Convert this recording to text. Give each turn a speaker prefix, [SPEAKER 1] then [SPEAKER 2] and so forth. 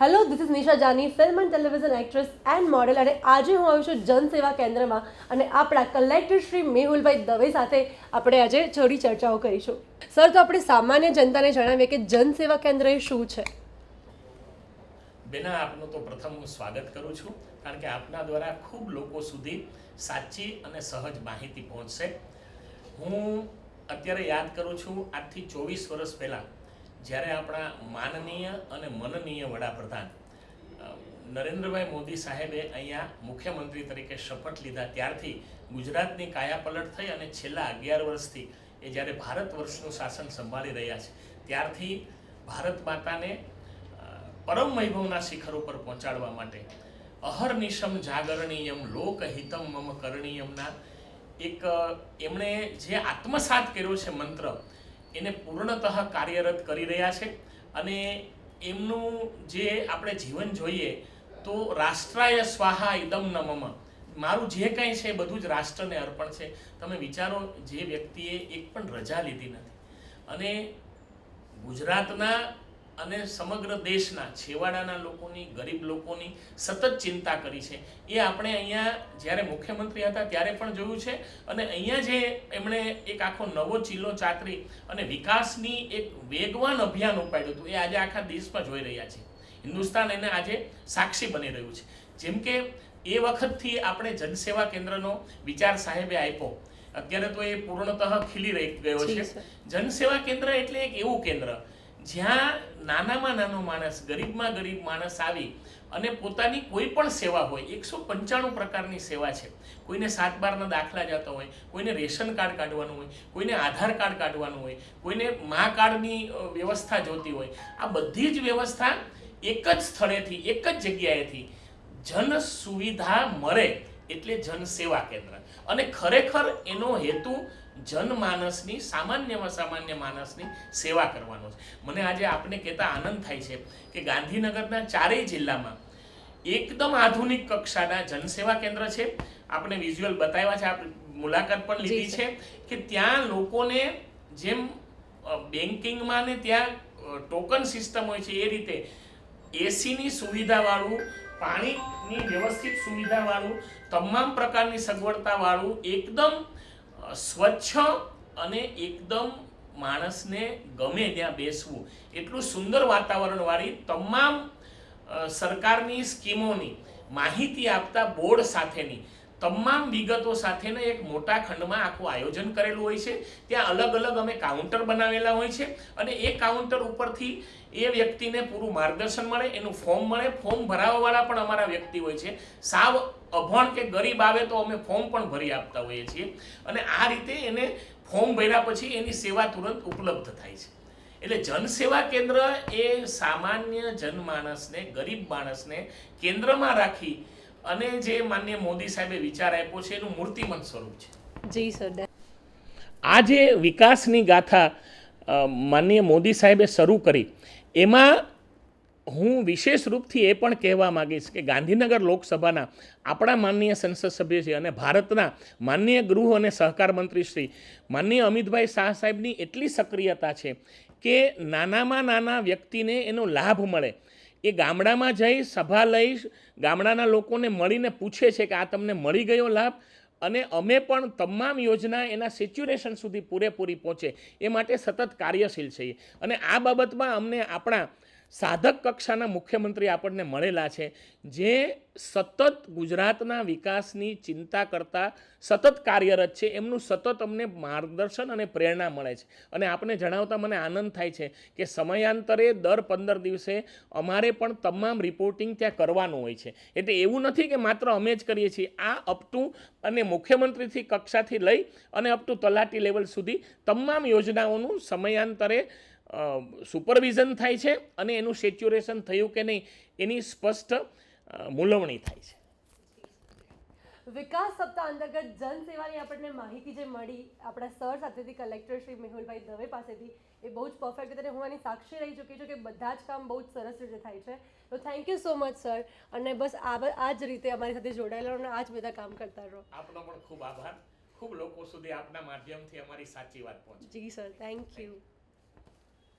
[SPEAKER 1] Hello, this is Nisha Jani, film and television actress and model. અને આજે હું આવી છું જનસેવા કેન્દ્રમાં અને આપણા કલેક્ટર શ્રી મેહુલભાઈ દવે સાથે આપણે આજે થોડી ચર્ચાઓ કરીશું. સર, તો આપણે સામાન્ય જનતાને જણાવીએ કે જનસેવા કેન્દ્ર એ શું છે?
[SPEAKER 2] બેના, આપનું તો પ્રથમ હું સ્વાગત કરું છું, કારણ કે આપના દ્વારા ખૂબ લોકો સુધી સાચી અને સહજ માહિતી પહોંચશે. હું અત્યારે યાદ કરું છું, આજથી 24 વર્ષ પહેલાં જ્યારે આપણા માનનીય અને મનનીય વડાપ્રધાન નરેન્દ્રભાઈ મોદી સાહેબે અહીંયા મુખ્યમંત્રી તરીકે શપથ લીધા, ત્યારથી ગુજરાતની કાયાપલટ થઈ અને છેલ્લા 11 વર્ષથી એ જ્યારે ભારત વર્ષનું શાસન સંભાળી રહ્યા છે, ત્યારથી ભારત માતાને પરમ વૈભવના શિખર ઉપર પહોંચાડવા માટે અહર્નિશમ જાગરણીયમ લોકહિતમ મમ કરણીયમના એક એમણે જે આત્મસાત કર્યો છે મંત્ર, એને પૂર્ણતઃ કાર્યરત કરી રહ્યા છે. અને એમનું જે આપણે જીવન જોઈએ તો રાષ્ટ્રાય સ્વાહા ઇદમ ન મમ, મારું જે કંઈ છે બધું જ રાષ્ટ્રને અર્પણ છે. તમે વિચારો, જે વ્યક્તિએ એક પણ રજા લીધી નથી અને ગુજરાતના અને સમગ્ર દેશના છેવાડાના લોકોની, ગરીબ લોકોની સતત ચિંતા કરી છે, એ આપણે અહીંયા જ્યારે મુખ્યમંત્રી હતા ત્યારે પણ જોયું છે. અને અહીંયા જે એમણે એક આખો નવો ચીલો ચાતરી અને વિકાસની એક વેગવાન અભિયાન ઉપાડ્યું હતું, એ આજે આખા દેશમાં જોઈ રહ્યા છે. હિન્દુસ્તાન એને આજે સાક્ષી બની રહ્યું છે. જેમ કે એ વખતથી આપણે જનસેવા કેન્દ્રનો વિચાર સાહેબે આપ્યો, અત્યારે તો એ પૂર્ણતઃ ખીલી રહી ગયો છે. જનસેવા કેન્દ્ર એટલે એક એવું કેન્દ્ર જ્યાં નાનામાં નાનો માણસ, ગરીબમાં ગરીબ માણસ આવી અને પોતાની કોઈ પણ સેવા હોય, 195 પ્રકારની સેવા છે. કોઈને 7/12ના દાખલા જતા હોય, કોઈને રેશન કાર્ડ કાઢવાનું હોય, કોઈને આધાર કાર્ડ કાઢવાનું હોય, કોઈને મા કાર્ડની વ્યવસ્થા જોતી હોય, આ બધી જ વ્યવસ્થા એક જ સ્થળેથી, એક જ જગ્યાએથી જન સુવિધા મળે એટલે જનસેવા કેન્દ્ર. અને ખરેખર એનો હેતુ જનમાનસની, સામાન્યમાં સામાન્ય માણસની સેવા કરવાનો છે. મને આજે આપને કહેતા આનંદ થાય છે કે ગાંધીનગરના 4 જિલ્લામાં એકદમ આધુનિક કક્ષાના જનસેવા કેન્દ્ર છે. આપણે વિઝ્યુઅલ બતાવ્યા છે, આપણે મુલાકાત પણ લીધી છે કે ત્યાં લોકોને જેમ બેન્કિંગમાં ને ત્યાં ટોકન સિસ્ટમ હોય છે, એ રીતે એસીની સુવિધાવાળું, પાણીની વ્યવસ્થિત સુવિધાવાળું, તમામ પ્રકારની સગવડતાવાળું, એકદમ સ્વચ્છ અને એકદમ માણસને ગમે ત્યાં બેસવું એટલું સુંદર વાતાવરણવાળી તમામ સરકારની સ્કીમોની માહિતી આપતા બોર્ડ સાથેની તમામ વિગતો સાથેના એક મોટા ખંડમાં આખું આયોજન કરેલું હોય છે. ત્યાં અલગ અલગ અમે કાઉન્ટર બનાવેલા હોય છે અને એ કાઉન્ટર ઉપરથી એ વ્યક્તિને પૂરું માર્ગદર્શન મળે, એનું ફોર્મ મળે. ફોર્મ ભરાવવાવાળા પણ અમારા વ્યક્તિ હોય છે. સાવ અભણ કે ગરીબ આવે તો અમે ફોર્મ પણ ભરી આપતા હોઈએ છીએ અને આ રીતે એને ફોર્મ ભર્યા પછી એની સેવા તુરંત ઉપલબ્ધ થાય છે. એટલે જનસેવા કેન્દ્ર એ સામાન્ય જનમાનસને, ગરીબ માણસને કેન્દ્રમાં રાખી અને જે માનનીય મોદી સાહેબે વિચાર આપ્યો છે એનું મૂર્તિમંત સ્વરૂપ છે.
[SPEAKER 1] જી સર.
[SPEAKER 2] આ જે વિકાસની ગાથા માનનીય મોદી સાહેબે શરૂ કરી, એમાં હું વિશેષ રૂપથી એ પણ કહેવા માગીશ કે ગાંધીનગર લોકસભાના આપણા માનનીય સંસદ સભ્ય છે અને ભારતના માનનીય ગૃહ અને સહકાર મંત્રી શ્રી માનનીય અમિતભાઈ શાહ સાહેબની એટલી સક્રિયતા છે કે નાનામાં નાના વ્યક્તિને એનો લાભ મળે. એ ગામડામાં જઈ સભા લઈ ગામડાના લોકોને મળીને પૂછે છે કે આ તમને મળી ગયો લાભ, અને અમે પણ તમામ યોજના એના સેચ્યુરેશન સુધી પૂરેપૂરી પહોંચે એ માટે સતત કાર્યશીલ છીએ. અને આ બાબતમાં અમને આપણા સાધક કક્ષાના મુખ્યમંત્રી આપણને મળેલા છે, જે સતત ગુજરાતના વિકાસની ચિંતા કરતા સતત કાર્યરત છે. એમનું સતત અમને માર્ગદર્શન અને પ્રેરણા મળે છે. અને આપને જણાવતા મને આનંદ થાય છે કે સમયાંતરે દર 15 દિવસે અમારે પણ તમામ રિપોર્ટિંગ ત્યાં કરવાનું હોય છે. એટલે એવું નથી કે માત્ર અમે જ કરીએ છીએ. આ અપ ટુ અને મુખ્યમંત્રીથી કક્ષાથી લઈ અને અપ ટુ તલાટી લેવલ સુધી તમામ યોજનાઓનું સમયાંતરે સુપરવિઝન થાય છે અને એનું સેચ્યુરેશન થયું કે નહીં એની સ્પષ્ટ મૂલવણી થાય છે.
[SPEAKER 1] વિકાસ સપ્તાહ અંતર્ગત જનસેવાની આપણને માહિતી જે મળી આપણા સર સાથેથી, કલેક્ટર શ્રી મેહુલભાઈ દવે પાસેથી, એ બહુ જ પરફેક્ટ હતી અને હું આની સાક્ષી રહી ચૂકી છું કે બધા જ કામ બહુ જ સરસ રીતે થાય છે. તો thank you so much sir. અને બસ આ જ રીતે અમારી સાથે જોડાયેલા અને આ જ બધા કામ કરતા રહો.
[SPEAKER 2] આપનો પણ ખૂબ આભાર. ખૂબ લોકો સુધી આપના માધ્યમથી અમારી સાચી વાત પહોંચે.
[SPEAKER 1] જી સર, થેન્ક યુ.